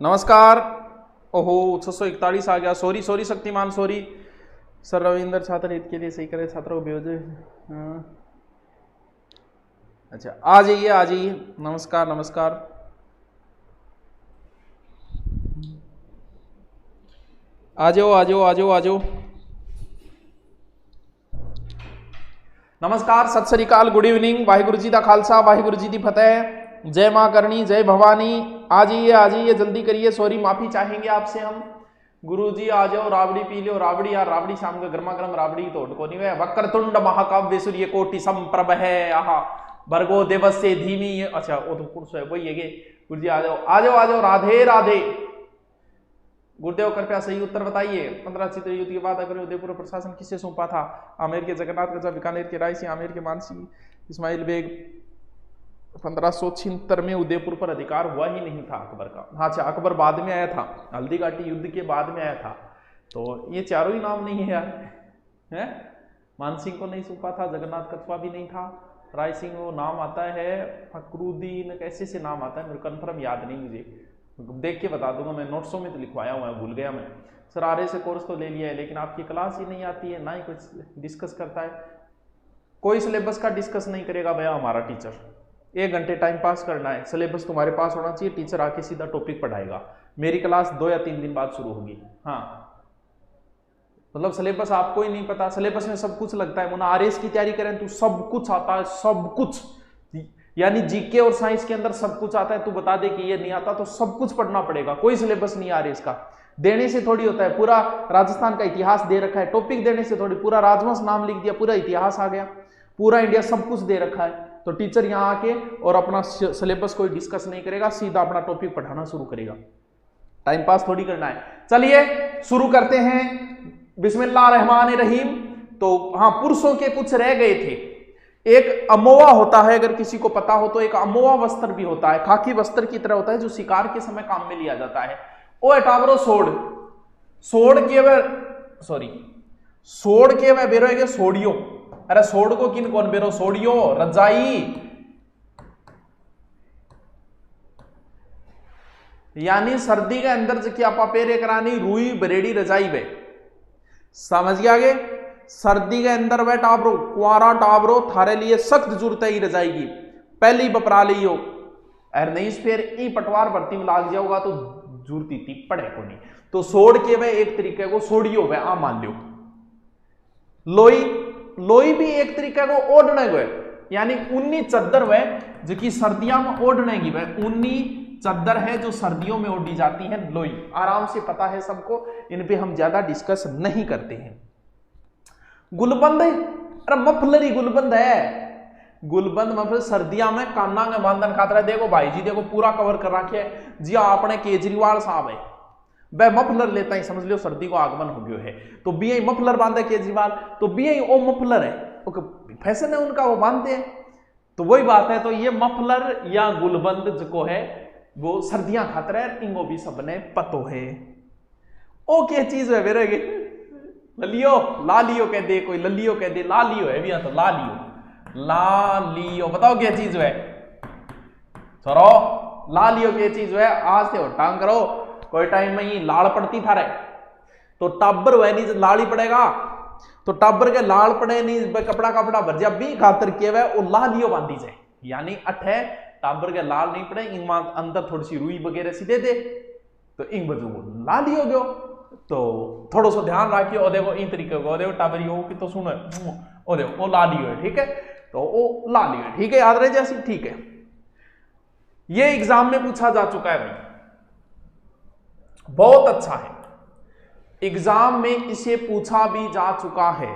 नमस्कार। ओहो 641 आ गया। Sorry sorry Shaktimaan sorry sir. Ravindra छात्र हित के लिए सही करे छात्रों को भेज। अच्छा आ जाइए आ जाइए। नमस्कार नमस्कार। आ जाओ आ जाओ आ जाओ आ जाओ। नमस्कार सत श्री अकाल गुड इवनिंग। वाहिगुरु जी का खालसा वाहिगुरु जी की फतेह। जय मां करणी जय भवानी। आ जाइए जल्दी करिए। सॉरी माफी चाहेंगे आपसे हम। गुरु जी आ जाओ राबड़ी पी लो। राबड़ी यार राबड़ी शाम का गर्मा गर्म राबड़ी तो को नहीं है। वक्रतुंड महाकाव्य सूर्य कोटि संप्रभ है। आहा भर्गो देवस्य धीमी। अच्छा वो तो पुरुष है वही है। गुरु जी आ जाओ आ जाओ आ जाओ। राधे राधे। गुरुदेव कृपया सही उत्तर बताइए। 15 चित्र युद्ध के बाद अगर उदयपुर प्रशासन किससे सौंपा था? आमेर के जगन्नाथ गजा, बीकानेर के राय सिंह, आमेर के मानसी इस्माइल बेग। 1576 में उदयपुर पर अधिकार हुआ ही नहीं था अकबर का। हाँ अच्छा अकबर बाद में आया था। हल्दी घाटी युद्ध के बाद में आया था। तो ये चारों ही नाम नहीं है यार है? मानसिंह को नहीं सौंपा था। जगन्नाथ कछुआ भी नहीं था। राय सिंह वो नाम आता है। फकरुद्दीन कैसे से नाम आता है मेरे कन्फर्म याद नहीं। मुझे देख के बता दूंगा। मैं नोट्सों में तो लिखवाया हुआ है भूल गया मैं। सर आर्य से कोर्स तो ले लिया है लेकिन आपकी क्लास ही नहीं आती है ना ही कुछ डिस्कस करता है। कोई सिलेबस का डिस्कस नहीं करेगा भैया हमारा टीचर। 1 घंटे टाइम पास करना है। सिलेबस तुम्हारे पास होना चाहिए। टीचर आके सीधा टॉपिक पढ़ाएगा। मेरी क्लास 2 या 3 दिन बाद शुरू होगी। हाँ मतलब सिलेबस आपको ही नहीं पता। सिलेबस में सब कुछ लगता है। मुन्ना आरएस की तैयारी करें तो सब कुछ आता है। सब कुछ यानी जीके और साइंस के अंदर सब कुछ आता है। तू बता दे कि ये नहीं आता तो सब कुछ पढ़ना पड़ेगा। कोई सिलेबस नहीं आ रही इसका। देने से थोड़ी होता है। पूरा राजस्थान का इतिहास दे रखा है। टॉपिक देने से थोड़ी। पूरा राजवंश नाम लिख दिया पूरा इतिहास आ गया। पूरा इंडिया सब कुछ दे रखा है। तो टीचर यहाँ आके और अपना सिलेबस कोई डिस्कस नहीं करेगा। सीधा अपना टॉपिक पढ़ाना शुरू करेगा। टाइम पास थोड़ी करना है। चलिए शुरू करते हैं। बिस्मिल्लाह रहमान रहीम। तो हाँ पुरुषों के कुछ रह गए थे। एक अमोवा होता है अगर किसी को पता हो तो। एक अमोवा वस्त्र भी होता है। खाकी वस्त्र की तरह होता है जो शिकार के समय काम में लिया जाता है। ओ एटावरो सोड़ सोड़ के वह सॉरी सोड़ के वह बेरोगे सोड़ियो। अरे सोड़ को किन कौन बेरो? सोड़ियो रजाई यानी सर्दी के अंदर जबकि आपा पेरे करानी रुई बरेड़ी रजाई वे समझ गया आगे। सर्दी के अंदर वह टाबरो कुआरा टाबरो थारे लिए सख्त जरूरत ही रजाएगी। पहली बपरा लियो अरे नहीं फिर ई पटवार भर्ती में लाग जाओगा तो जरूरत इतनी पड़े को नहीं। तो सोड़ के वह एक तरीके को सोड़ियो वह आ मान लियो। लोई लोई भी एक तरीके को ओढ़ने गए यानी ऊनी चद्दर वह जो कि सर्दियों में ओढ़ने की वह ऊनी चद्दर है जो सर्दियों में ओढ़ी जाती है। लोई आराम से पता है सबको। इन पे हम ज्यादा डिस्कस नहीं करते हैं। गुलबंद अरे मफलर ही गुलबंद है। गुलबंद मफलर सर्दियों में काना में बांधन खातर। देखो भाई जी देखो पूरा कवर कर रखे है जी। आपने केजरीवाल साहब है वह मफलर लेता ही समझ लो सर्दी को आगमन हो गया है। तो बी आई मफलर बांधे केजरीवाल तो बी आई ओ मफलर है। फैशन है उनका वो बांधते हैं। तो वही बात है। तो ये मफलर या गुलबंद जो है वो सर्दियां खातर है। इंगो भी सबने पतो है। ओ क्या चीज है मेरे ललियो लालियो कह दे कोई ललियो कह दे लालियो है भी। तो लालियो लालियो बताओ क्या चीज है? सरो लालियो क्या चीज है? आज से टांग करो। कोई टाइम में ही लाड़ पड़ती था रे तो टाबर वह नहीं लाड़ ही पड़ेगा। तो टाबर के लाड़ पड़े नहीं कपड़ा कपड़ा भर जा भी खातर के वह वो लालियो बांधी जाए यानी अठे टाबर के लाल नहीं पड़े। इंग अंदर थोड़ी सी रुई वगैरह सी दे दे तो इंग बजू लालियो गयो। तो थोड़ा सा ध्यान रखियो। और देखो इन तरीके को देखो टाबरी हो कि तो सुनो ओ देखो वो लालियो है ठीक है। तो वो लालियो है ठीक है। याद रहे जैसी ठीक है। ये एग्जाम में पूछा जा चुका है भाई। बहुत अच्छा है। एग्जाम में इसे पूछा भी जा चुका है।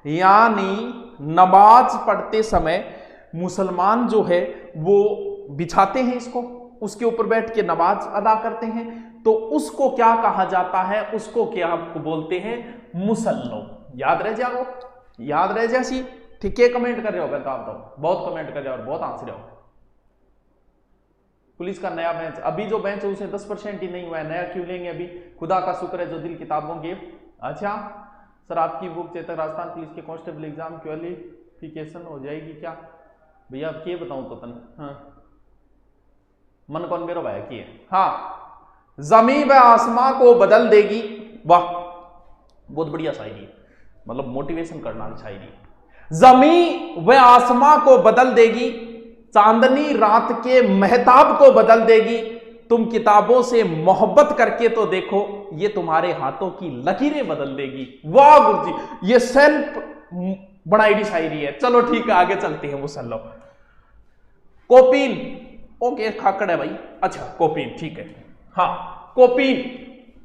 यानी नमाज पढ़ते समय मुसलमान जो है वो बिछाते हैं इसको। उसके ऊपर बैठ के नमाज अदा करते हैं। तो उसको क्या कहा जाता है? उसको क्या आपको बोलते हैं? मुसल्लो। याद रह जाओ याद रह जैसी ठीक है। कमेंट कर रहे हो बता दो। बहुत कमेंट कर रहे हो और बहुत आंसर हो। पुलिस का नया बेंच अभी जो बेंच है उसे 10% ही नहीं हुआ है। नया क्यों लेंगे अभी? खुदा का शुक्र है जो दिल किताबों के। अच्छा सर आपकी बुक चेतक राजस्थान पुलिस के कांस्टेबल एग्जाम क्वालिफिकेशन हो जाएगी क्या? भैया अब क्या बताऊं तो तन हाँ मन कौन मेरो भाई की है। हाँ जमी व आसमां को बदल देगी। वाह, बहुत बढ़िया शायरी है, मतलब मोटिवेशन करना वाली शायरी है। जमी व आसमां को बदल देगी, चांदनी रात के महताब को बदल देगी। तुम किताबों से मोहब्बत करके तो देखो, ये तुम्हारे हाथों की लकीरें बदल देगी। वाह गुरुजी, ये सेल्फ बनाई शायरी है। चलो ठीक है, आगे चलते हैं। मुसल्लो कोपीन, ओके खाकड़ है भाई, अच्छा कोपीन ठीक है। हाँ कोपीन,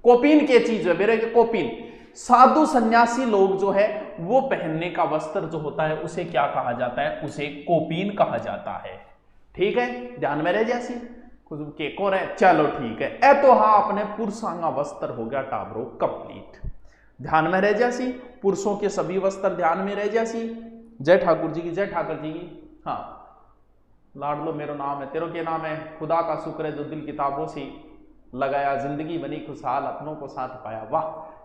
कोपीन क्या चीज है मेरे? कोपीन साधु सन्यासी लोग जो है वो पहनने का वस्त्र जो होता है उसे क्या कहा जाता है? उसे कोपीन कहा जाता है। ठीक है, ध्यान में रह जैसी कुछ केक और है। चलो ठीक है, ए तो हाँ अपने पुरुषांगा वस्त्र हो गया टाबरो कंप्लीट। ध्यान में रह जैसी, पुरुषों के सभी वस्त्र ध्यान में रह जैसी। जय ठाकुर जी की, जय ठाकुर जी की। हाँ लाडलो मेरो नाम है, तेरो के नाम है, खुदा का शुक्र है जो दिल किताबों से लगाया, जिंदगी बनी खुशहाल, अपनों को साथ पाया। वाह,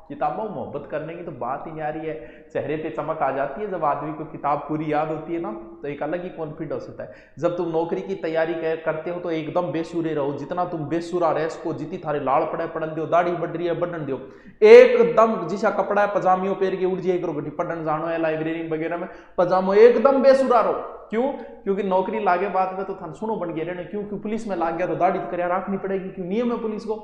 किताबों मोहब्बत करने की तो बात ही न्यारी है। चेहरे पे चमक आ जाती है जब आदमी को किताब पूरी याद होती है ना, तो एक अलग ही कॉन्फिडेंस होता है। जब तुम नौकरी की तैयारी करते हो तो एकदम बेसुरे रहो, जितना तुम बेसुरा रह सको, जितनी थारे लाड़ पड़े पढ़न दो, दाढ़ी बढ़ रही है बढ़न दो, एकदम जिसा कपड़ा है पजामियों पेर के उड़ जाए करो, घटी पढ़न जानो है लाइब्रेरी वगैरह में, पजामो एकदम बेसुरा रहो। क्यों? क्योंकि नौकरी लागे बाद में तो थान सुनो बन गए रहने। क्यों? पुलिस में लाग गया तो दाढ़ी तो करिया रखनी पड़ेगी, क्यों नियम है पुलिस को,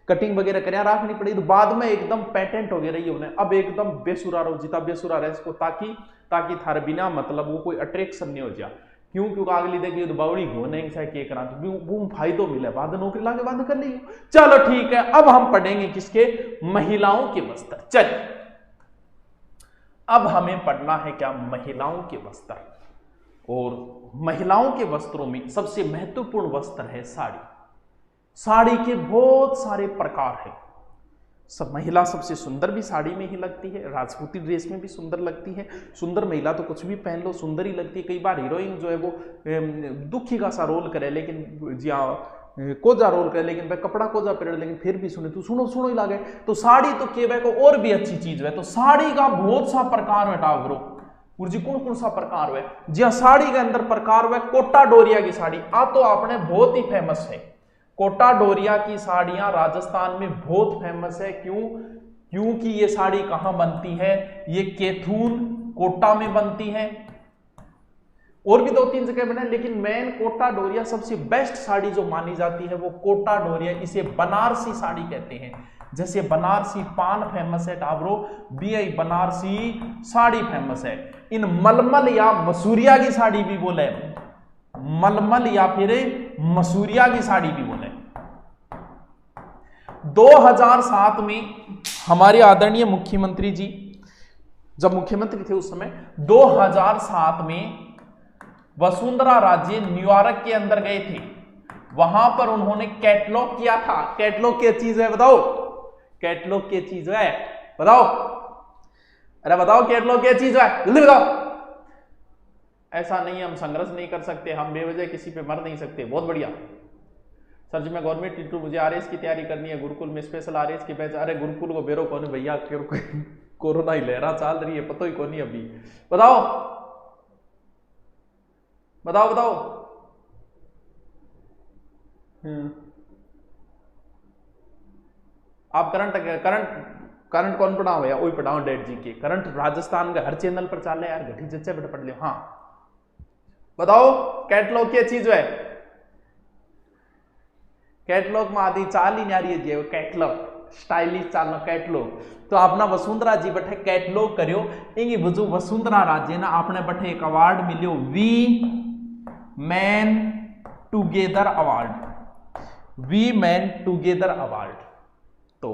कटिंग वगैरह करिया रखनी पड़ेगी, तो बाद में एकदम पेटेंट हो गया रही उन्हें। अब एकदम बेसुरा रहो, जितना बेसुरा रह इसको, ताकि थारे बिना मतलब वो कोई अट्रैक्शन नहीं हो जाए। क्यों? क्योंकि अगली देखिए तो बावड़ी घोने के करा तो वो फायदो मिले, बाद नौकरी लागे बाद कर ली। चलो ठीक है, अब हम पढ़ेंगे किसके? महिलाओं के वस्त्र। चलिए अब हमें पढ़ना है क्या? महिलाओं के वस्त्र। और महिलाओं के वस्त्रों में सबसे महत्वपूर्ण वस्त्र है साड़ी। साड़ी के बहुत सारे प्रकार है। सब महिला सबसे सुंदर भी साड़ी में ही लगती है, राजपूती ड्रेस में भी सुंदर लगती है। सुंदर महिला तो कुछ भी पहन लो सुंदर ही लगती है। कई बार हीरोइन जो है वो दुखी का सा रोल करे, लेकिन जी कोजा रोल करे, लेकिन वह कपड़ा कोजा पहने, लेकिन फिर भी सुने तो सुनो ही लगे। तो साड़ी तो केवल को और भी अच्छी चीज है। तो साड़ी का बहुत सा प्रकार है टावरो जी, कौन सा प्रकार है? जी हाँ, साड़ी के अंदर प्रकार है कोटा डोरिया की साड़ी। आ तो आपने बहुत ही फेमस है, कोटा डोरिया की साड़ियां राजस्थान में बहुत फेमस है। क्यों? क्योंकि ये साड़ी कहां बनती है? ये केथून कोटा में बनती है, और भी 2-3 जगह बने, लेकिन मेन कोटा डोरिया सबसे बेस्ट साड़ी जो मानी जाती है वो कोटा डोरिया। इसे बनारसी साड़ी कहते हैं। जैसे बनारसी पान फेमस है टाबरो, बीआई बनारसी साड़ी फेमस है। इन मलमल या मसूरिया की साड़ी भी बोले, मलमल या फिर मसूरिया की साड़ी भी बोले। 2007 में हमारे आदरणीय मुख्यमंत्री जी जब मुख्यमंत्री थे उस समय 2007 में वसुंधरा राजे न्यूयॉर्क के अंदर गए थे। वहां पर उन्होंने कैटलॉग किया था। कैटलॉग क्या चीज है बताओ? कैटलॉग क्या चीज है बताओ? अरे बताओ कैटलॉग क्या चीज है, जल्दी बताओ। ऐसा नहीं, हम संघर्ष नहीं कर सकते, हम बेवजह किसी पे मर नहीं सकते। बहुत बढ़िया सर जी, मैं गवर्नमेंट टीचर, मुझे आरएस की तैयारी करनी है, गुरुकुल में स्पेशल आरएस की बैच। अरे गुरुकुल को बेरो कौन भैया, कोरोना ही लहरा चल रही है, पता ही कौन नहीं अभी। बताओ बताओ बताओ। आप करंट कौन पढ़ाओ भैया? वही पढ़ाओ डेट जी के करंट। राजस्थान का हर चैनल पर चाल यार, घटी जच्चे बेटा पढ़ लियो। हाँ बताओ कैटलॉग क्या चीज है? कैटलॉग में आदि चाल ही नारी है, कैटलॉग स्टाइलिश चालना कैटलॉग। तो अपना वसुंधरा जी बैठे कैटलॉग करियो। इंगी वजू वसुंधरा राजे ना अपने बैठे एक अवार्ड मिलियो, we man together award, we man together award. तो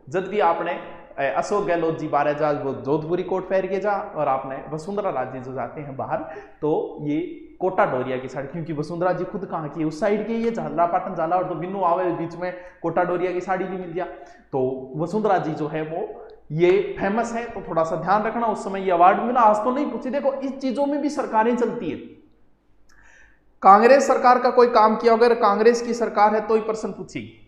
जब भी आपने अशोक गहलोत जी बारह जा वो जोधपुरी कोट पहन के जा, और आपने वसुंधरा राजे जो जाते हैं बाहर तो ये कोटा डोरिया की साड़ी, क्योंकि वसुंधरा जी खुद कहाँ की उस साइड के, ये झाला पाटन झाला और तो बिन्नू आवे बीच में कोटा डोरिया की साड़ी भी मिल गया। तो वसुंधरा जी जो है वो ये फेमस है, तो थोड़ा सा ध्यान रखना। उस समय ये अवार्ड मिला, आज तो नहीं पूछे। देखो इस चीजों में भी सरकारें चलती है। कांग्रेस सरकार का कोई काम किया, अगर कांग्रेस की सरकार है तो ही प्रश्न पूछेगी।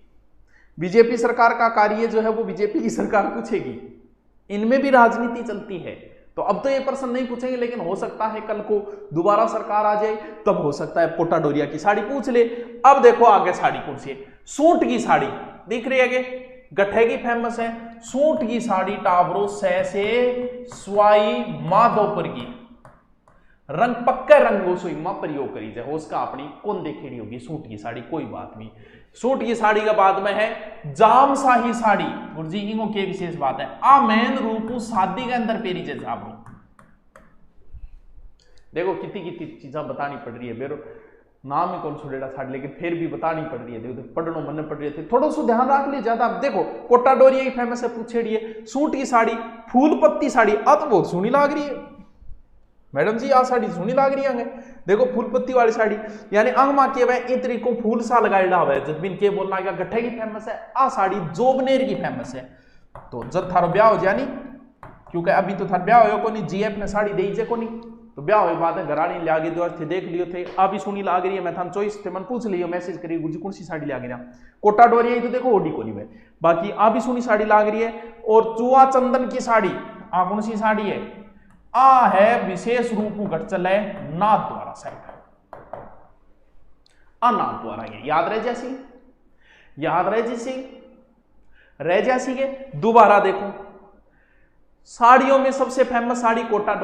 बीजेपी सरकार का कार्य जो है वो बीजेपी की सरकार पूछेगी। इनमें भी राजनीति चलती है। तो अब तो ये प्रश्न नहीं पूछेंगे, लेकिन हो सकता है कल को दोबारा सरकार आ जाए, तब हो सकता है कोटा डोरिया की साड़ी पूछ ले। अब देखो आगे साड़ी कौन सी है? सूट की साड़ी। दिख रही है कि गठे की फेमस है। सूट की साड़ी टाबरो सै से स्वाई माधोपुर की रंग पक्का रंगो सोई मां प्रयोग करी जाए उसका अपनी कौन देखेड़ी होगी सूट की साड़ी, कोई बात नहीं। सूट की साड़ी का बाद में है जाम शाही साड़ी। गुरुजी की के विशेष बात है आ मेन रूप शादी के अंदर पेरी जैसे आप देखो कितनी कितनी चीजें बतानी पड़ रही है। बेरो नाम ही कौन सुडेड़ा साड़ी लेकिन फिर भी बतानी पड़ रही है। देखो पढ़नो मन पड़ रही है थोड़ा सा ध्यान रख लीजिए ज्यादा। देखो कोटा डोरिया की फेमस है पूछेड़ी है। सूट की साड़ी फूल पत्ती साड़ी आ तो बहुत सोहनी लाग रही है मैडम जी, आ साड़ी सोहनी लाग रही है। देखो फूल पत्ती वाली साड़ी यानी अंग मां के वह इन तरीको फूल सा लगाएड़ा हुआ है। जब के बोलना है गठे की फेमस है आ साड़ी जोबनेर की फेमस है। तो जब थारो ब्याह हो जानी क्योंकि अभी तो थार ब्याह हो को नहीं जीएफ ने साड़ी दे जे को नहीं तो ब्याह हो बाद घरानी ले आगे दो थे देख लियो थे अभी सुनी लाग रही है। मैं थान चॉइस थे मन पूछ लियो मैसेज करिए गुरुजी कौन सी साड़ी लाग रही है। कोटा डोरिया तो देखो ओडी को नहीं है बाकी आ भी सुनी साड़ी लाग रही है। और चुआ चंदन की साड़ी आ कौन सी साड़ी है आ है विशेष रूप घट चले नाथ द्वारा साइड अनाथ द्वारा ये याद रह जैसी के दोबारा देखो साड़ियों में सबसे फेमस साड़ी कोटा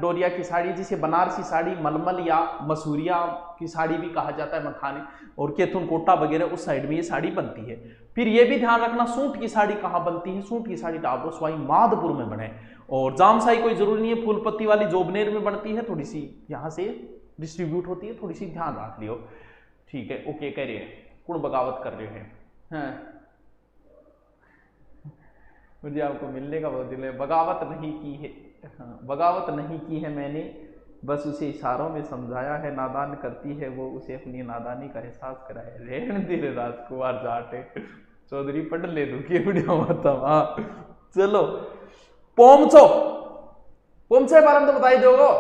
डोरिया की साड़ी जिसे बनारसी साड़ी मलमल या मसूरिया की साड़ी भी कहा जाता है मथाने और केथुन कोटा वगैरह उस साइड में ये साड़ी बनती है। फिर ये भी ध्यान रखना सूट की साड़ी कहाँ बनती है। सूट की साड़ी टाबरो स्वाई माधपुर में बने और जामसाई कोई जरूरी नहीं है। फूल पत्ती वाली जोबनेर में बनती है थोड़ी सी यहाँ से डिस्ट्रीब्यूट होती है थोड़ी सी ध्यान रख लियो ठीक है। ओके कह रहे हैं कुण बगावत कर रहे हैं हाँ। मुझे आपको मिलने का बहुत दिल है। बगावत नहीं की है हाँ, बगावत नहीं की है मैंने बस उसे इशारों में समझाया है। नादान करती है वो उसे अपनी नादानी का एहसास कराया। रहन दे रे राजकुमार जाटे चौधरी पढ़ ले दू के वीडियो मतलब हाँ चलो पोमचे बारे में तो बताई दोगे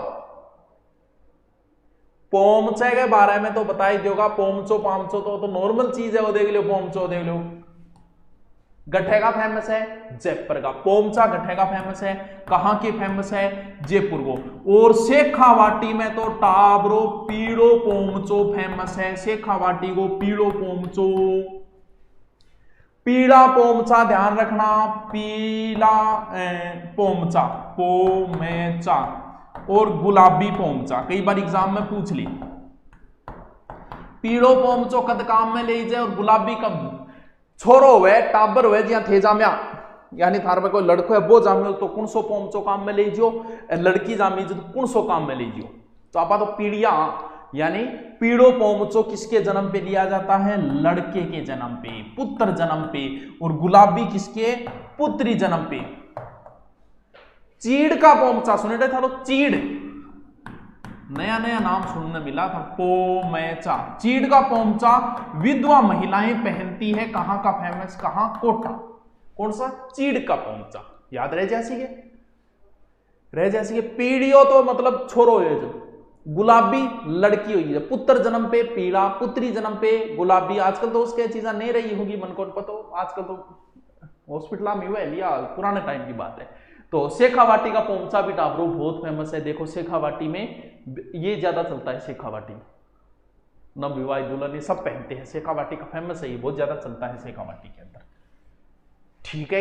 पोमचे के बारे में तो बताई दोगा। पोमचो पामचो तो नॉर्मल चीज है वो देख लो। पोमचो देख लो गठे का फेमस है जयपुर का। पोमचा गठे का फेमस है कहां के फेमस है जयपुर को। और शेखावाटी में तो टाबरो पीड़ो पोमचो फेमस है। शेखावाटी को पीड़ो पोमचो पीला पोमचा ध्यान रखना पीला पोमचा पोमेचा और गुलाबी पोमचा कई बार एग्जाम में पूछ ली। पीड़ो पोमचो कद काम में ले जाए और गुलाबी कब छोरो हुए टाबर हुए जिया थे जाम्या यानी थार में कोई लड़को है वो जाम्यो तो कौन सो पोमचो काम में ले जियो लड़की जामी तो कौन सो काम में ले जियो। तो आपा तो पीड़िया यानी पीड़ो पोमचो किसके जन्म पे लिया जाता है लड़के के जन्म पे पुत्र जन्म पे और गुलाबी किसके पुत्री जन्म पे। चीड़ का पोमचा सुने था तो चीड़ नया नया नाम सुनने मिला था पोमेचा। चीड़ का पोमचा विधवा महिलाएं पहनती है कहां का फेमस कहां कोटा। कौन सा चीड़ का पोमचा याद रह जैसी के पीड़ियो तो मतलब छोरो है जो गुलाबी लड़की हुई है पुत्र जन्म पे पीला पुत्री जन्म पे गुलाबी। आजकल तो उसके चीजें नहीं रही होगी मन को पता आजकल तो हॉस्पिटल में हुआ लिया पुराने टाइम की बात है। तो शेखावाटी का पोमचा भी टाबरो बहुत फेमस है। देखो शेखावाटी में ये ज्यादा चलता है। शेखावाटी नव विवाहित दुल्हन ये सब पहनते हैं। शेखावाटी का फेमस है ये बहुत ज्यादा चलता है शेखावाटी के अंदर। ठीक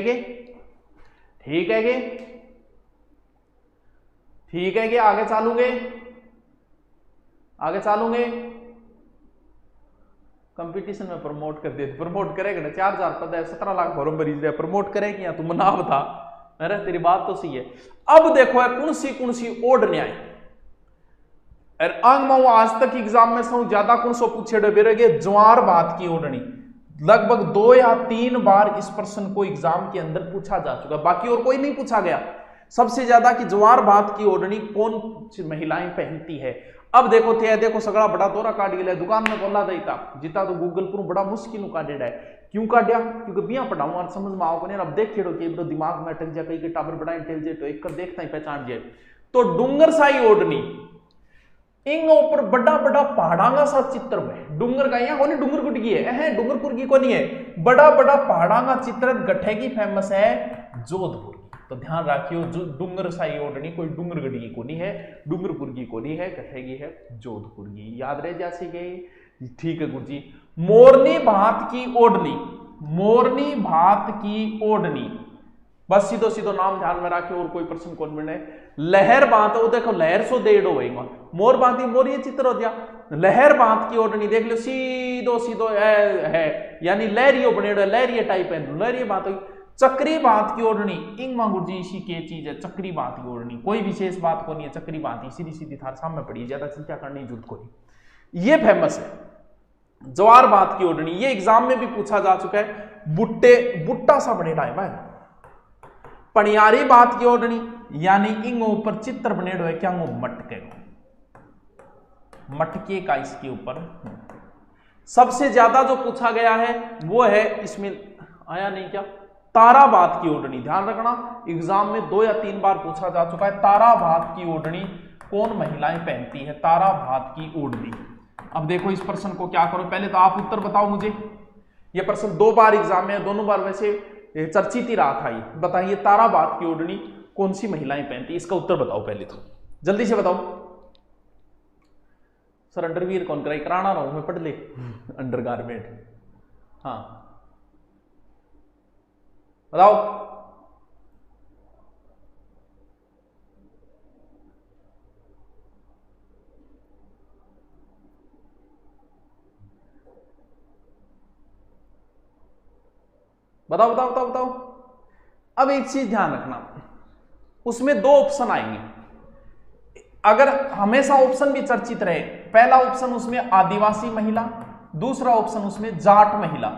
है कि आगे चालूंगे कंपटीशन में प्रमोट कर दे प्रमोट करेगा ना 4000 पद है 17 लाख फॉर्म भरी रहे प्रमोट करेगी या तुम नाम था अरे तेरी बात तो सही है। अब देखो है कौन सी ओड न्याय अंग में आज तक एग्जाम में से ज्यादा कौन सो पूछे डे ज्वार बात की ओढ़नी लगभग 2 या 3 बार इस प्रश्न को एग्जाम के अंदर पूछा जा चुका बाकी और कोई नहीं पूछा गया। सबसे ज्यादा कि ज्वार बात की ओढ़नी कौन महिलाएं पहनती है। अब देखो सगड़ा बड़ा दौरा काट गया दुकान में बोला देता जीता तो गूगल पर बड़ा मुश्किल काटेड़ा है। क्यों काटिया क्योंकि बिया पढ़ाऊं और समझ में आओगे नहीं। अब देख खेड़ो कि दिमाग में अटक जाए कई टाबर बड़ा इंटेलिजेंट हो एक कर देखता ही पहचान जाए। तो डूंगर साई ओढ़नी इंग ऊपर बड़ा बड़ा पहाड़ांगा सा चित्र है। डूंगर का यहाँ कोनी डूंगर गुटकी है डूंगरपुर की कोनी है बड़ा बड़ा पहाड़ांगा चित्र गठे की फेमस है जोधपुर। तो ध्यान रखियो जो डूंगर साई ओढ़नी कोई डूंगरगढ़ की कोनी है डूंगरपुर की कोनी है गठे की है जोधपुर की। याद रहे जैसे गई ठीक है गुरुजी। मोरनी भात की ओढ़नी मोरनी भात की ओढ़नी, बस सीधो सीधो नाम ध्यान में रखे और कोई प्रश्न कौन बने। लहर बांत, वो देखो लहर सो डेढ़ो होगा, मोर बांती मोर ये चित्र हो दिया। लहर बांत की ओढ़नी देख लो, सीधो सीधो है यानी लहरियो बनेड़ो, लहरिये टाइप है, लहरिये बात होगी। चक्री बात की ओढ़नी, इंग मांगुर जी इसी के चीज है, चक्री बात की ओढ़नी, कोई विशेष बात को नहीं है, चक्री बात ही सीधी सीधी थार सामने पड़ी, ज्यादा चिंता करने की जरूरत कोई। ये फेमस है। जवार बात की ओढ़नी, ये एग्जाम में भी पूछा जा चुका है, बुट्टा सा बनेड़ा है भाई। पनियारी बात की ओढ़नी यानी इंग ऊपर चित्र बनेड़ो है, क्या मटके, मटके का इसके ऊपर। सबसे ज्यादा जो पूछा गया है वो है, इसमें आया नहीं क्या, ताराबाद की ओढ़नी। ध्यान रखना एग्जाम में 2 या 3 बार पूछा जा चुका है, ताराबाद की ओढ़नी कौन महिलाएं पहनती है, ताराबाद की ओढ़नी। अब देखो इस प्रश्न को क्या करो, पहले तो आप उत्तर बताओ मुझे। यह प्रश्न 2 बार एग्जाम में, दोनों बार वैसे चर्चित ही रहा था। ये बताइए ताराबाद की ओढ़नी कौन सी महिलाएं पहनती, इसका उत्तर बताओ पहले तो, जल्दी से बताओ। सर अंडरवियर कौन कराई, कराना रहा हूं मैं, पढ़ ले अंडरगारमेंट। हाँ बताओ। बताओ बताओ बताओ बताओ। अब एक चीज ध्यान रखना, उसमें 2 ऑप्शन आएंगे, अगर हमेशा ऑप्शन भी चर्चित रहे। पहला ऑप्शन उसमें आदिवासी महिला, दूसरा ऑप्शन उसमें जाट महिला,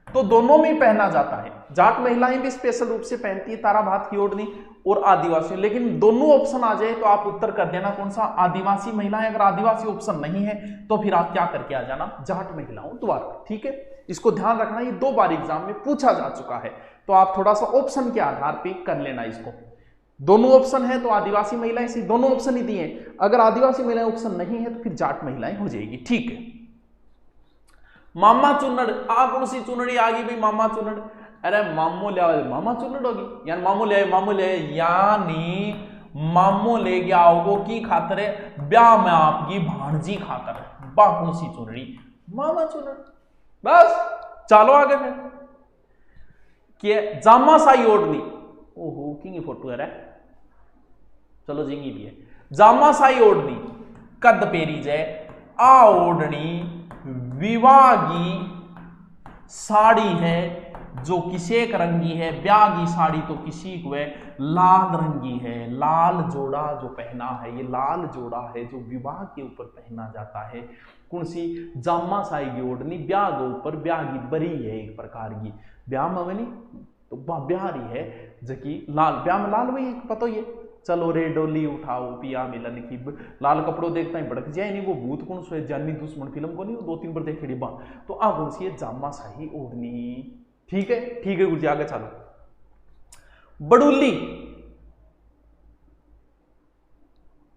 तो दोनों में पहना जाता है। जाट महिलाएं भी स्पेशल रूप से पहनती है ताराबाद की ओढ़नी और आदिवासी, लेकिन दोनों ऑप्शन आ जाए तो आप उत्तर कर देना कौन सा, आदिवासी महिलाएं। अगर आदिवासी ऑप्शन नहीं है तो फिर आप क्या करके आ जाना, जाट महिलाओं द्वारा। ठीक है, इसको ध्यान रखना, ये 2 बार एग्जाम में पूछा जा चुका है, तो आप थोड़ा सा ऑप्शन के आधार पर कर लेना इसको। दोनों ऑप्शन है तो आदिवासी महिलाएं, से दोनों ऑप्शन ही दिए, अगर आदिवासी महिलाएं ऑप्शन नहीं है तो फिर जाट महिलाएं हो जाएगी। ठीक है, मामा चुन्नड़, कौन सी चुनड़ी आ गई भाई, मामा चुन्नड़। अरे मामो ले आओ, मामा चुन्नड़ होगी यानी मामो ले, मामो ले यानी मामो ले गया होगो की खातर है, ब्याह में आपकी भांजी खातर है, बा कौन सी चुनड़ी, मामा चुन्नड़। बस चलो आगे फिर कि जामा साई ओढ़नी, ओहो की फोटो है रे, चलो जिंगी भी है। जामा साई ओढ़नी कद पेरी जाए, आ ओढ़नी विवाही साड़ी है जो किसेक रंगी है, ब्याह की साड़ी तो किसी को है लाल रंगी है। लाल जोड़ा जो पहना है, ये लाल जोड़ा है जो विवाह के ऊपर पहना जाता है। कौन सी, जामा साई की ओढ़नी, ब्याह के ऊपर, ब्याह की बरी है एक प्रकार की, ब्याह में बनी तो ब्याह रही है जबकि लाल, ब्याह में लाल वही पता ही है। चलो रे डोली उठाओ पिया मिलन की, लाल कपड़ों देखता ही भड़क जाए नहीं, वो भूत कौन सो है, जानी दुश्मन फिल्म को नहीं, वो 2-3 बार देखेड़ी बा, तो आ कौन सी है, जामा साही ओढ़नी। ठीक है, ठीक है गुरुजी आगे चलो। बड़ूली,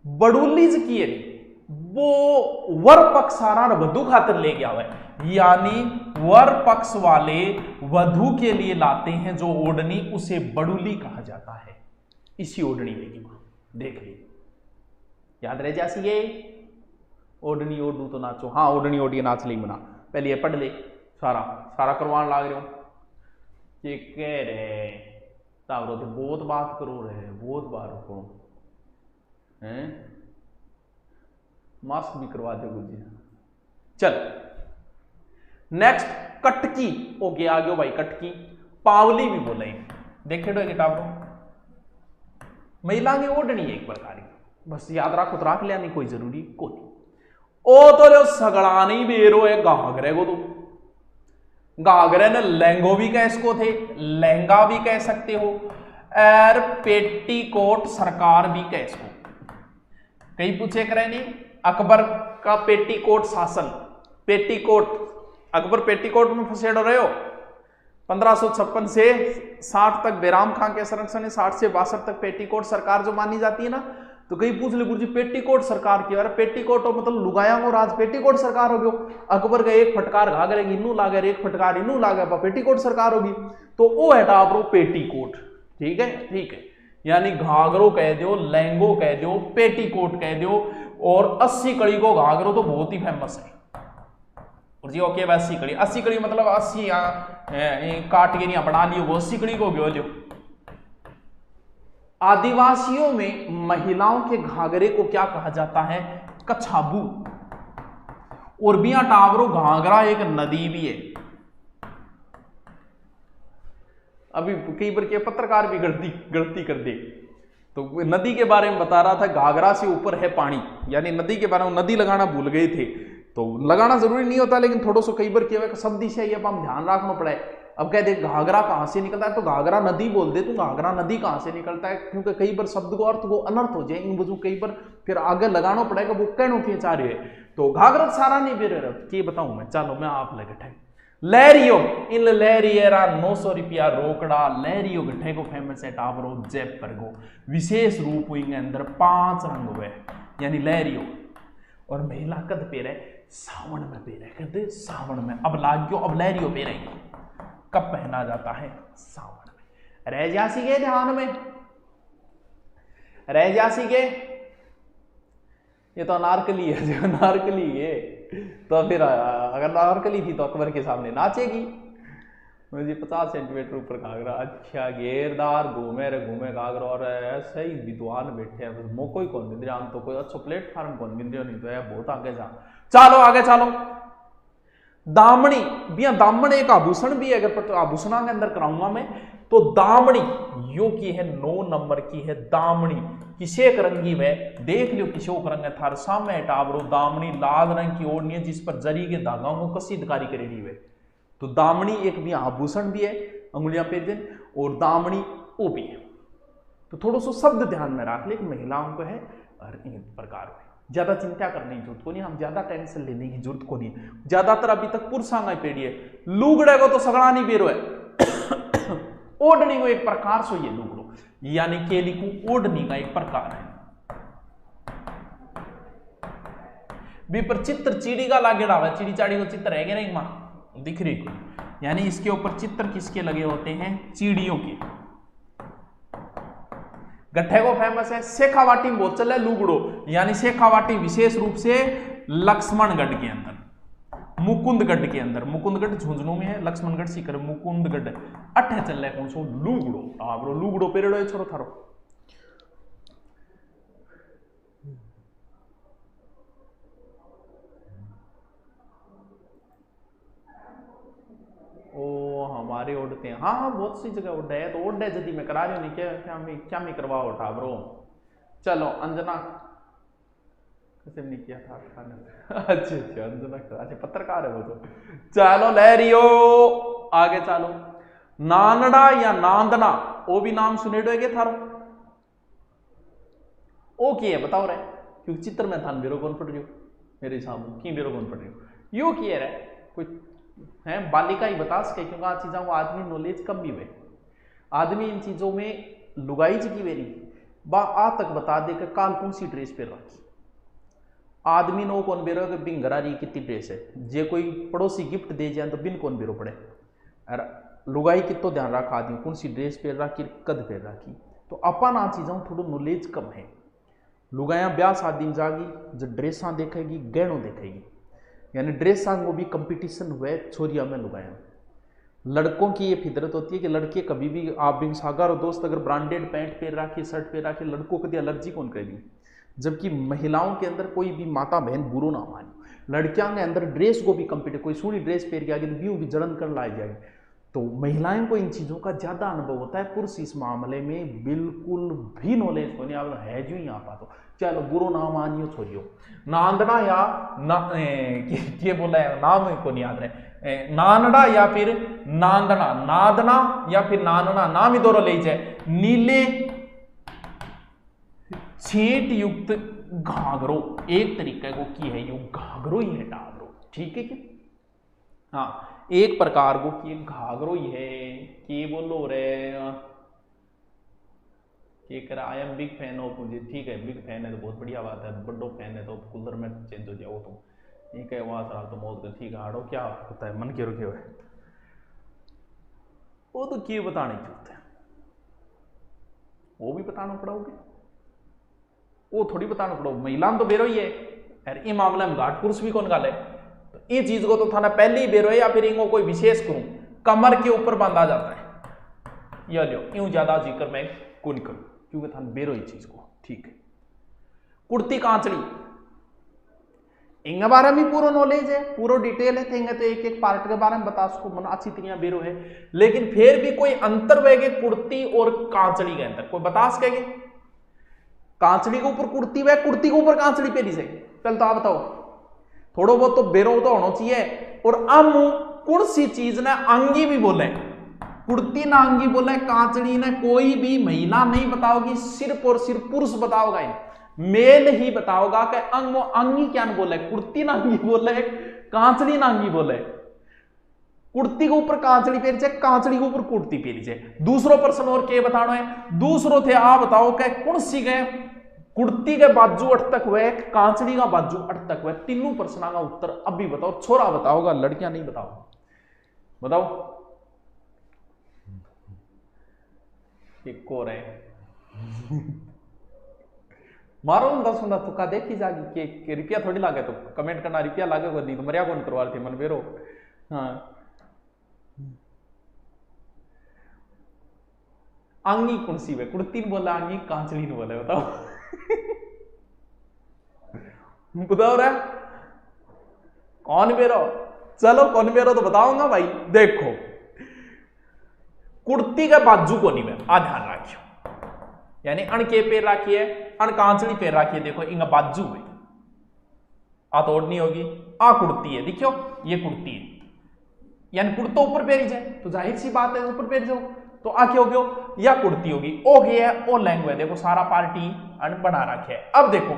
बड़ूली की है वो वर पक्ष सारा वधु खातिर ले गया है, यानी वर पक्ष वाले वधु के लिए लाते हैं जो ओढ़नी, उसे बड़ूली कहा जाता है। इसी ओढ़नी लेगी मां, देख ली, याद रह जासी ये ओढ़नी ओढ़ू तो नाचो। हाँ ओढ़नी ओढ़ी नाच ली मना, पहले ये पढ़ ले, सारा सारा करवान लाग रहे हो। ये कह रहे तावरो तो बहुत बात करो रहे, बहुत बार को हैं, मास्क भी करवा दो गुरुजी। चल नेक्स्ट, कटकी हो गया, आगे भाई कटकी, पावली भी बोले, देखे डो किताबों, महिला की ओढ़नी है एक प्रकार की, बस याद रखो तो रख लिया, नहीं कोई जरूरी को नहीं। ओ तो लो सगड़ा नहीं बेरो है, घाघरे को तो घाघरे ने लहंगो भी कह इसको थे, लहंगा भी कह सकते हो, और पेटीकोट सरकार भी कह इसको। कहीं पूछे करे नहीं, अकबर का पेटीकोट शासन, पेटीकोट, अकबर पेटीकोट में फंसेड़ो रहे हो। 1556 से 60 तक बैराम खां के संरक्षण है, 60 से 62 तक पेटीकोट सरकार जो मानी जाती है ना, तो कहीं पूछ ले गुरुजी पेटीकोट सरकार की, अरे पेटीकोट मतलब लुगाया को राज पेटीकोट सरकार हो गयो। अकबर का एक फटकार घाघरे इनू लागे, एक फटकार इनू लागे, पेटीकोट सरकार होगी, तो वो है टापरो पेटीकोट। ठीक है, ठीक है, यानी घाघरो कह दो, लहंगो कह दो, पेटीकोट कह दो, और 80 कड़ी को घाघरो तो बहुत ही फेमस है, और जी ओके बस 80 कड़ी मतलब 80 काट के नहीं बना लियो वो 80 कड़ी को गयो लियो। आदिवासियों में महिलाओं के घाघरे को क्या कहा जाता है? कछाबू। और बिया टावरो घाघरा एक नदी भी है। अभी कई बार के पत्रकार भी गलती कर दे, तो नदी के बारे में बता रहा था, घाघरा से ऊपर है पानी, यानी नदी के बारे में नदी लगाना भूल गए थे। तो लगाना जरूरी नहीं होता, लेकिन थोड़ा सा कई बार क्या सब दिशा ये हम ध्यान रखना पड़ा है। अब कह दे घाघरा कहां से निकलता है, तो घाघरा नदी बोल दे, तो घाघरा नदी कहां से निकलता है, क्योंकि कई बार शब्द को अर्थ को अनर्थ हो जाए, इन वजह कई बार फिर आगे लगाना पड़ेगा, वो कहनो के चाह रहे है। तो घाघरा सारा नहीं बेरे के बताऊं मैं, चलो मैं आप लगे लहरियो इन लहरियरा 900 रुपया रोकड़ा लहरियो गठे को फेमस है टावरो जयपुर को विशेष रूप हुई अंदर 5 रंग हुए, यानी लहरियो। और महिला कद पे रहे सावन में पे रहे, कहते सावन में अब लाग्यो, अब लहरियो पे रहेगी। कब पहना जाता है? सावन में। रह जासी गए ध्यान में, रह जासी गए, ये तो अनारकली है, जो अनारकली है तो फिर अगर अनारकली थी तो अकबर के सामने नाचेगी। मुझे 50 सेंटीमीटर ऊपर घाघरा, अच्छा घेरदार घूमे रे घूमे घाघरा, और ऐसे ही विद्वान बैठे हैं, बस मोको ही कौन मिल रहा, हम तो कोई अच्छा प्लेटफॉर्म कौन मिल रहा, नहीं तो है बहुत आगे जा। चलो आगे चलो। दामनी भैया, दामन एक आभूषण भी है, अगर आभूषणों के अंदर कराऊंगा मैं, तो दामनी यो की है 9 नंबर की है दामनी, किसेक रंगी में देख लियो, किशोक रंग है थार सामने टावरो। दामनी लाल रंग की ओढ़नी है जिस पर जरी के धागाओं को कसीदकारी करेगी है। तो दामनी एक भी आभूषण भी है, अंगुलियां पहनते, और दामनी वो भी है। तो थोड़ा सा शब्द ध्यान में रख ले, महिलाओं को है और इन प्रकार में ज्यादा चिंता करने की जरूरत को नहीं, हम ज्यादा टेंशन लेने की जरूरत को नहीं। ज्यादातर अभी तक पुरुषांगा पेड़ी है, लुगड़े को तो सगड़ा नहीं बेरो है। ओढ़नी को एक प्रकार से ये लुगड़ो, यानी केली को ओढ़नी का एक प्रकार है। भी पर चित्र चिड़ी का लागे डावा, चिड़ी चाड़ी को चित्र है नहीं मां दिख रही को, यानी इसके ऊपर चित्र किसके लगे होते हैं? चिड़ियों के। गट्ठे को फेमस है शेखावाटी में बहुत चले लुगड़ो, यानी शेखावाटी विशेष रूप से लक्ष्मणगढ़ के अंदर, मुकुंदगढ़ के अंदर, मुकुंदगढ़ झुंझुनू में है, लक्ष्मणगढ़ सीकर मुकुंदगढ़ अठे चल कौन सो लुगड़ो आबरो लुगड़ो पेरेड़ो छोरो थारो। ओ हमारे ओढ़ते हैं, हाँ बहुत सी जगह ओढ़े है, तो ओढ़े जदी मैं करा रही हूँ, नहीं क्या मैं करवा उठा ब्रो। चलो अंजना कैसे नहीं किया था अच्छा अंजना, अच्छा पत्रकार है वो तो। चलो लहरियो आगे चलो। नानड़ा या नांदना वो भी नाम सुनेडो है थारो, ओ की है बताओ रे, क्योंकि चित्र में थान बेरो कौन पड़ रही हो, मेरे हिसाब की बेरो कौन पड़ रही हो, यो की है रे कोई है बालिका ही बता सके, क्योंकि आज चीजों को आदमी नॉलेज कम भी हुए, आदमी इन चीजों में लुगाई जी की वेरी बा आ तक बता दे कि काल कौन सी ड्रेस पहन रखी, आदमी नो कौन बेरो कि बिन घरा रही कितनी ड्रेस है, जे कोई पड़ोसी गिफ्ट दे जाए तो बिन कौन बेरो पड़े, और लुगाई कितो ध्यान रखा आदमी कौन सी ड्रेस पहन रखी कद पहन रखी। तो अपन आ चीजों थोड़ा नॉलेज कम है, लुगाया ब्याह शादी में जागी जो ड्रेसा देखेगी गहनों देखेगी, यानी ड्रेसा को भी कंपटीशन हुए छोरिया में लुगाया। लड़कों की ये फितरत होती है कि लड़के कभी भी आप बिन सागर और दोस्त अगर ब्रांडेड पैंट पहन रखी शर्ट पहन रखी, लड़कों को एलर्जी कौन करेगी, जबकि महिलाओं के अंदर कोई भी माता बहन बुरो ना माने, लड़कियों के अंदर ड्रेस को भी कंपीट, कोई सोनी ड्रेस पहन के आगे तो भी जलन कर लाई जाएगी। तो महिलाओं को इन चीज़ों का ज़्यादा अनुभव होता है, पुरुष इस मामले में बिल्कुल भी नॉलेज को नहीं, आप है जो ही आप तो चलो बुरो ना मानियो छोड़ियो। नांदना या ना ये बोला है नाम को नहीं याद रहे, नानड़ा या फिर नांदना, नादना या फिर नानना, नाम ही दोनों ले जाए। नीले छेट युक्त घाघरो एक तरीके को की है, यो घाघरो ही है टावरो, ठीक है क्या, हाँ एक प्रकार को की घाघरो ही है। कि बोलो रे कि करा I am big fan of, मुझे ठीक है बिग फैन है तो बहुत बढ़िया बात है, बड्डो फैन है तो कूलर में चेंज हो जाओ तुम, ठीक है वहां सर तो मौत ठीक है हाड़ो क्या होता है मन के रुके हुए, वो तो क्यों बताने की जरूरत है, वो भी बताना पड़ोगे, वो थोड़ी बताना पड़ोगे, महिला तो बेरो ही है यार, ये मामला में घाट पुरुष भी कौन गाले, तो ये चीज को तो थाना पहले ही बेरो है या फिर इनको कोई विशेष करूं, कमर के ऊपर बांधा जाता है। या लो यूं ज्यादा जिक्र मैं कौन करूं क्योंकि थाना बेरो ये चीज को। ठीक है, कुर्ती कांचड़ी इनके बारे में पूरा नॉलेज है, पूरा डिटेल है, तो एक एक पार्ट के बारे में बता सको मन अच्छी तरह बेरो है। लेकिन फिर भी कोई अंतर वेगे कुर्ती और कांचड़ी के अंदर कोई बता सकेगे? कांचड़ी के ऊपर कुर्ती वे, कुर्ती के ऊपर कांचड़ी पहनी से, चल तो आप बताओ, थोड़ो बहुत तो बेरो तो होना चाहिए। और अब कौन सी चीज ने अंगी भी बोले, कुर्ती ना अंगी बोले, कांचड़ी ने कोई भी महिला नहीं बताओगी, सिर्फ और सिर्फ पुरुष बताओगा, मेल ही बताओगा कि अंगी क्या बोले, कुर्ती ना अंगी बोले, कांचड़ी ना अंगी बोले। कुर्ती के ऊपर कांचड़ी पहनी जाए, कांचड़ी के ऊपर कुर्ती पहनी जाए। दूसरो प्रश्न और क्या बताना है? दूसरो थे आप बताओ कि कौन सी गए कुर्ती के बाजू अट तक हुए, कांचड़ी का बाजू अट तक हुए। तीनों प्रश्नों का उत्तर अभी बताओ, छोरा बताओगा, लड़कियां नहीं बताओ, बताओ। एक और है मारो 10 तुका देखी जागी कि रुपया थोड़ी लागे, तो कमेंट करना रुपया लागे को नहीं तो मरिया कौन करवा थी मन बेरो। हाँ, अंगी कौन सी वे, कुर्ती ने बोला अंगी, कांचड़ी ने बोला, बताओ बताओ रे कौन बेरो? चलो कौन बेरो तो बताऊंगा भाई। देखो कुर्ती का बाजू को नहीं में आ ध्यान रखियो, यानी अण के पैर राखिए, अण कांचड़ी पैर राखिए। देखो इनका बाजू है, आ तोड़नी होगी, आ कुर्ती है, देखियो ये कुर्ती है, यानी कुर्तो ऊपर पैरी जाए तो जाहिर सी बात है ऊपर पैर जाओ, तो आ क्या हो गया, या कुर्ती होगी। ओ गया ओ लैंग्वेज, देखो सारा पार्टी अण बना रखे है। अब देखो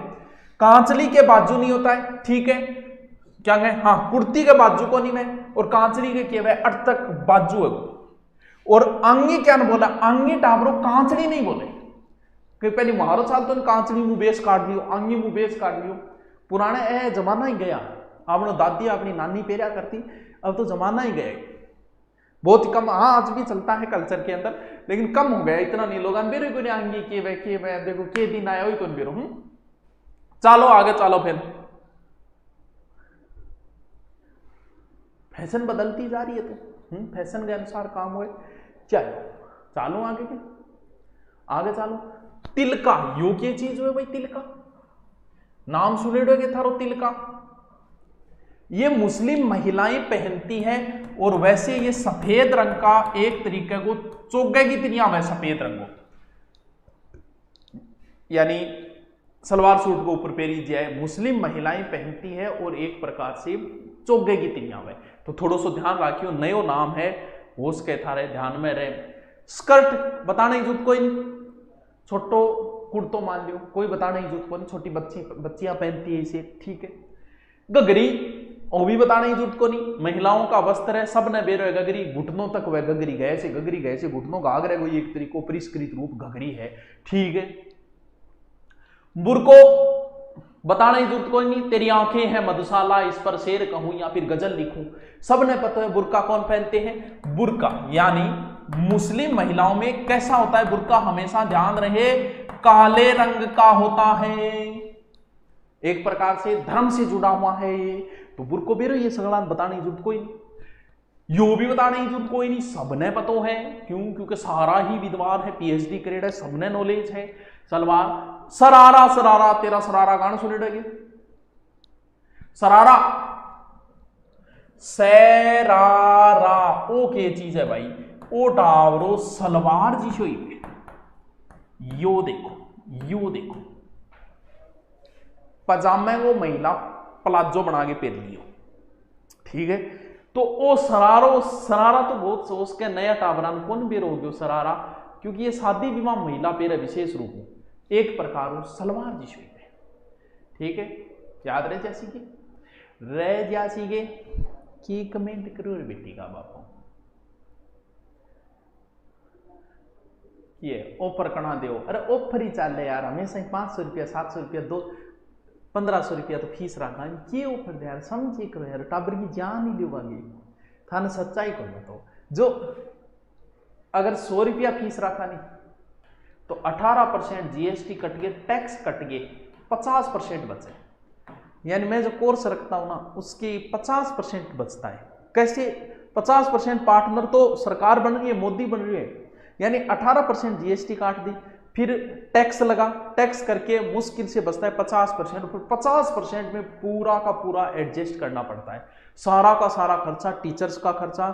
कांचड़ी के बाजू नहीं होता है, ठीक है, क्या है, हाँ कुर्ती के बाजू को नहीं में, और कांचड़ी के क्या है अट तक बाजू है। और अंगी क्या बोला, अंगी टाबरो, कांचड़ी नहीं बोले, कि पहले मारो चाल तो कांचड़ी मुंह बेस काट लियो, अंगी मुंह बेस काट लियो। पुराने ए जमाना ही गया, आपने दादी अपनी नानी पेरिया करती, अब तो जमाना ही गया, बहुत कम। हाँ आज भी चलता है कल्चर के अंदर, लेकिन कम हो गया, इतना नहीं लोग बेरो को अंगी के वे देखो के दिन आया वही कौन बेरो। चलो आगे चलो, फिर फैशन बदलती जा रही है, तो फैशन के अनुसार काम हुए। चलो चालो आगे के आगे चालो। तिलका योग्य चीज है भाई, तिलका नाम सुने के थारो तिलका, ये मुस्लिम महिलाएं पहनती है, और वैसे ये सफेद रंग का एक तरीके को चोगे की तरह है, सफेद रंग को, यानी सलवार सूट को ऊपर पहनी जाए, मुस्लिम महिलाएं पहनती है, और एक प्रकार से चोगे की तरह है। तो थोड़ा सा ध्यान रखियो, नयो नाम है वो उसके थारे ध्यान में रहे। स्कर्ट बताना ही जूत कोई नहीं, छोटो कुर्तो मान लियो, कोई बताना ही जूत कोई नहीं, छोटी बच्चियां पहनती है इसे, ठीक है। गगरी वो भी बताना ही जूत को नहीं, महिलाओं का वस्त्र है, सब ने बेरो है गगरी, घुटनों तक वह गगरी गए से घुटनों का आगरे कोई एक तरीको परिष्कृत रूप गगरी है, ठीक है। बुरको बताना ही जरूरत कोई नहीं, तेरी आंखें हैं मधुशाला, इस पर शेर कहूं या फिर गजल लिखूं, सबने पता है बुरका कौन पहनते हैं। बुरका यानी मुस्लिम महिलाओं में कैसा होता है बुरका, हमेशा ध्यान रहे काले रंग का होता है, एक प्रकार से धर्म से जुड़ा हुआ है ये। तो बुरको बेरो ये सगला बताने की जरूरत कोई नहीं, यो भी बताने की जरूरत कोई नहीं, सबने पतो है, क्यों, क्योंकि सारा ही विद्वान है, पीएचडी करेड है, सबने नॉलेज है। सलवार सरारा, सरारा तेरा सरारा गाना सुने डगे, सरारा सरारा ओ के चीज है भाई, ओ टावरो सलवार जी शोई पे, यो देखो पजामे वो महिला प्लाजो बना के पहन लियो, ठीक है। तो ओ सरारा तो बहुत सोच के नया टावरान कौन बेरो हो गयो सरारा, क्योंकि ये शादी विवाह महिला पेरे विशेष रूप में एक प्रकार सलवार जी शोई पे, ठीक है। याद रह जासी के की कमेंट करो रे बेटी का बापो, ये ऑफर कना दो, अरे ऑफर ही चल यार, हमेशा 500 रुपया 700 रुपया 1500 रुपया तो फीस रखा, ये ऑफर दे यार, समझे करो यार, टाबर की जान ही लेवागी, थाने सच्चाई को बताओ। जो अगर 100 रुपया फीस रखा नहीं तो 18% जीएसटी कट गए, टैक्स कट गए, 50% बचे, यानी मैं जो कोर्स रखता हूं ना उसके 50% बचता है। कैसे 50%? पार्टनर तो सरकार बन रही है, मोदी बन रही है, यानी 18% जीएसटी काट दी, फिर टैक्स लगा, टैक्स करके मुश्किल से बचता है 50%, फिर 50% में पूरा का पूरा एडजस्ट करना पड़ता है। सारा का सारा खर्चा, टीचर्स का खर्चा,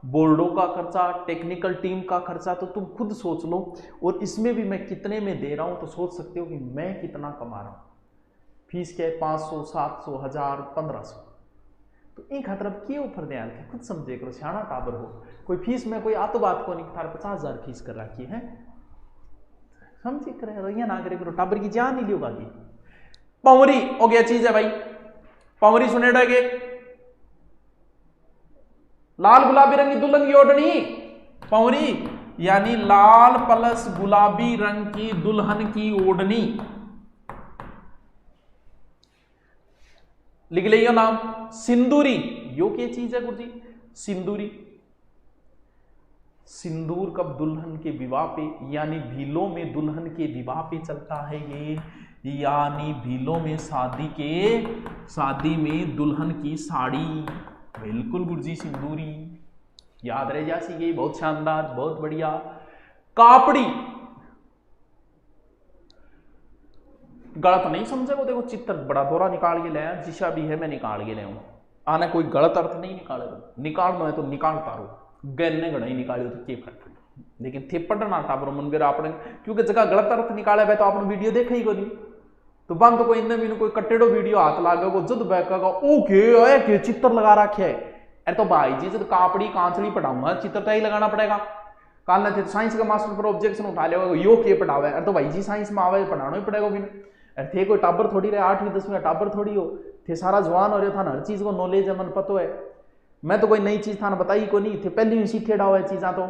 बोर्डों का खर्चा, टेक्निकल टीम का खर्चा, तो तुम खुद सोच लो। और इसमें भी मैं कितने में दे रहा हूं तो सोच सकते हो कि मैं कितना कमा रहा हूं। फीस क्या है? 500, 700, 1000, 1500। तो एक हतरब के ऊपर ध्यान के खुद समझे करो, सियाना टाबर हो। कोई फीस में कोई आतो बात को नहीं, थार 50,000 फीस कर रखी है, समझे कर ना करे करो, टाबर की जान नहीं लियोगा की। पवरी हो गया चीज है भाई, पवरी सुने डगे, लाल गुलाबी रंग की दुल्हन की ओढ़नी, पवरी यानी लाल प्लस गुलाबी रंग की दुल्हन की ओढ़नी। लिख लियो नाम सिंदूरी। यो क्या चीज है गुरुजी? सिंदूरी। सिंदूर कब दुल्हन के विवाह पे, यानी भीलों में दुल्हन के विवाह पे चलता है ये, यानी भीलों में शादी में दुल्हन की साड़ी। बिल्कुल गुरुजी, सिंदूरी याद रह जासी गई, बहुत शानदार, बहुत बढ़िया। कापड़ी, गलत नहीं समझे वो, देखो चित्र बड़ा दोहरा निकाल के लाया, जिसा भी है मैं निकाल के लाऊं, आना कोई गलत अर्थ नहीं निकालना है तो निकालता रहो, गन्ने गढ़ ही निकालियो तो के फर्क, लेकिन थे पढ़ना टाबर मन बेरा आपने, क्योंकि जगह गलत अर्थ निकाले तो आपने वीडियो देखा ही को नहीं, तो बंद तो कोई इनने भी कोई कट्टेड़ो वीडियो हाथ लागे को जद बैठेगा ओके ओए के चित्र लगा रखे है। अरे तो भाई जी जब कापड़ी कांचड़ी पढ़ाऊंगा चित्र तो ही लगाना पड़ेगा। काल ने साइंस का मास्टर पर ऑब्जेक्शन उठा लिया यो के पढ़ावे, अरे तो भाई जी साइंस में आवे पढ़ाना ही पड़ेगा भी। अरे थे कोई टाबर थोड़ी रहे, 8वीं 10वीं टाबर थोड़ी हो, थे सारा जवान हो रहे था, हर चीज को नॉलेज है, मन पतो है। मैं तो कोई नई चीज था बताई को नहीं थे, पहले ही सीखेड़ा हुआ है चीजा तो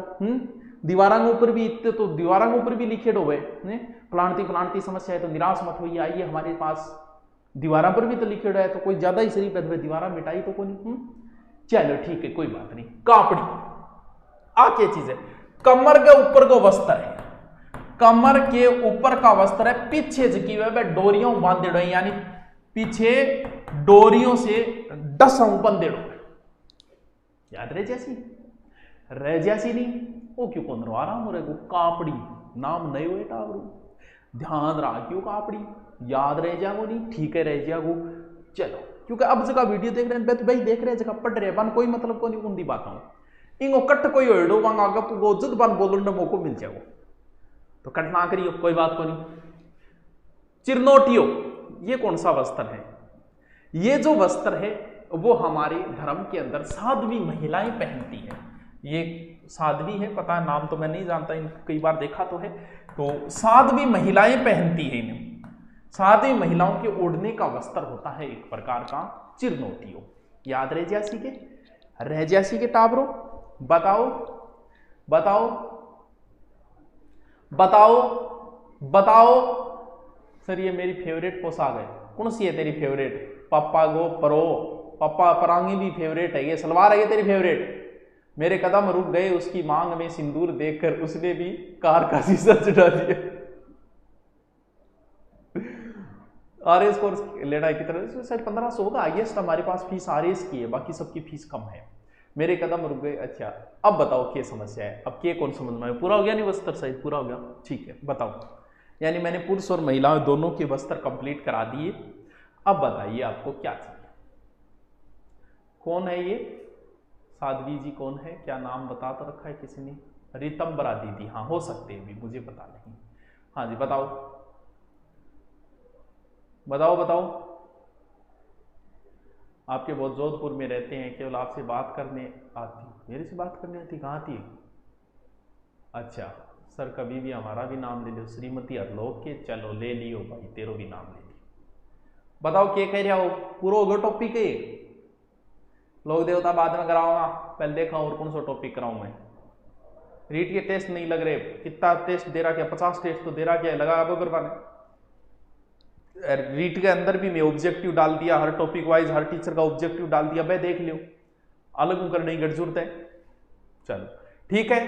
दीवारों के ऊपर भी इतने तो दीवारों के ऊपर भी लिखे हुए प्लांटी समस्या है तो निराश मत होइए, आइए हमारे पास दीवारों पर भी तो लिखे हुआ है, तो कोई ज्यादा ही शरीफ है दीवारा मिटाई तो कोई चलो ठीक है कोई बात नहीं। कापड़ी आ क्या चीज है? कमर के ऊपर को वस्त्र है, कमर के ऊपर का वस्त्र है, पीछे जकी हुए डोरियों बांधे हुए, यानी पीछे डोरियों से डसों बंधे हुए। याद रह जैसी नहीं वो क्यों कौन रहा रहा रे को कापड़ी नाम नहीं हुए टावरू, ध्यान रखियो कापड़ी याद रह जाओ नहीं, ठीक है रह जाओ। चलो क्योंकि अब जगह वीडियो देख रहे हैं भाई देख रहे हैं जगह पढ़ रहे बन कोई मतलब को नहीं उन्दी बात हूं इंगो कट कोई होड़ो वांग आगे को जद बन बोलने का मौको मिल जाओ तो कट ना करियो कोई बात को नहीं। चिरनोटियो ये कौन सा वस्त्र है? ये जो वस्त्र है वो हमारे धर्म के अंदर साध्वी महिलाएं पहनती है। ये साध्वी है, पता है नाम तो मैं नहीं जानता, कई बार देखा तो है, तो साध्वी महिलाएं पहनती है इन्हें। साध्वी महिलाओं के ओढ़ने का वस्त्र होता है एक प्रकार का चिरनोटियो। याद रह जैसी के टाबरो बताओ बताओ बताओ बताओ सर ये मेरी फेवरेट पोशाक है। कौन सी है तेरी फेवरेट? पप्पा गो परो, पप्पा परांगी भी फेवरेट है, ये सलवार है ये तेरी फेवरेट। मेरे कदम रुक गए उसकी मांग में सिंदूर देखकर, उसने भी कार का शीशा चढ़ा दिया। आरएस कोर्स लेना है कितना? शायद 1500 होगा हाईएस्ट हमारे पास फीस आरएस की है, बाकी सबकी फीस कम है। मेरे कदम रुक गए। अच्छा अब बताओ क्या समस्या है? अब क्या कौन समझ में पूरा हो गया? नहीं वस्त्र सही पूरा हो गया, ठीक है बताओ। यानी मैंने पुरुष और महिलाओं दोनों के वस्त्र कंप्लीट करा दिए। अब बताइए आपको क्या चाहिए? कौन है ये साध्वी जी? कौन है? क्या नाम बता तो रखा है किसी ने? रितंबरा दीदी, हाँ हो सकते हैं भी, मुझे पता नहीं। हाँ जी बताओ बताओ बताओ। आपके बहुत जोधपुर में रहते हैं, केवल आपसे बात करने आती, मेरे से बात करने आती? कहाँ आती है? अच्छा सर कभी भी हमारा भी नाम ले लो, श्रीमती अरलोक के। चलो ले लियो भाई, तेरो भी नाम ले लियो। बताओ क्या कह रहा हो? पूरा होगा टॉपिक है? लोक देवता बाद में कराऊंगा, पहले देखा और कौन सा टॉपिक कराऊं मैं। रीट के टेस्ट नहीं लग रहे, कितना टेस्ट दे रहा क्या? 50 टेस्ट तो दे रहा क्या? लगा अब करवाने। रीट के अंदर भी मैं ऑब्जेक्टिव डाल दिया, हर टॉपिक वाइज हर टीचर का ऑब्जेक्टिव डाल दिया, भाई देख लियो, अलग करने की जरूरत है। चलो ठीक है।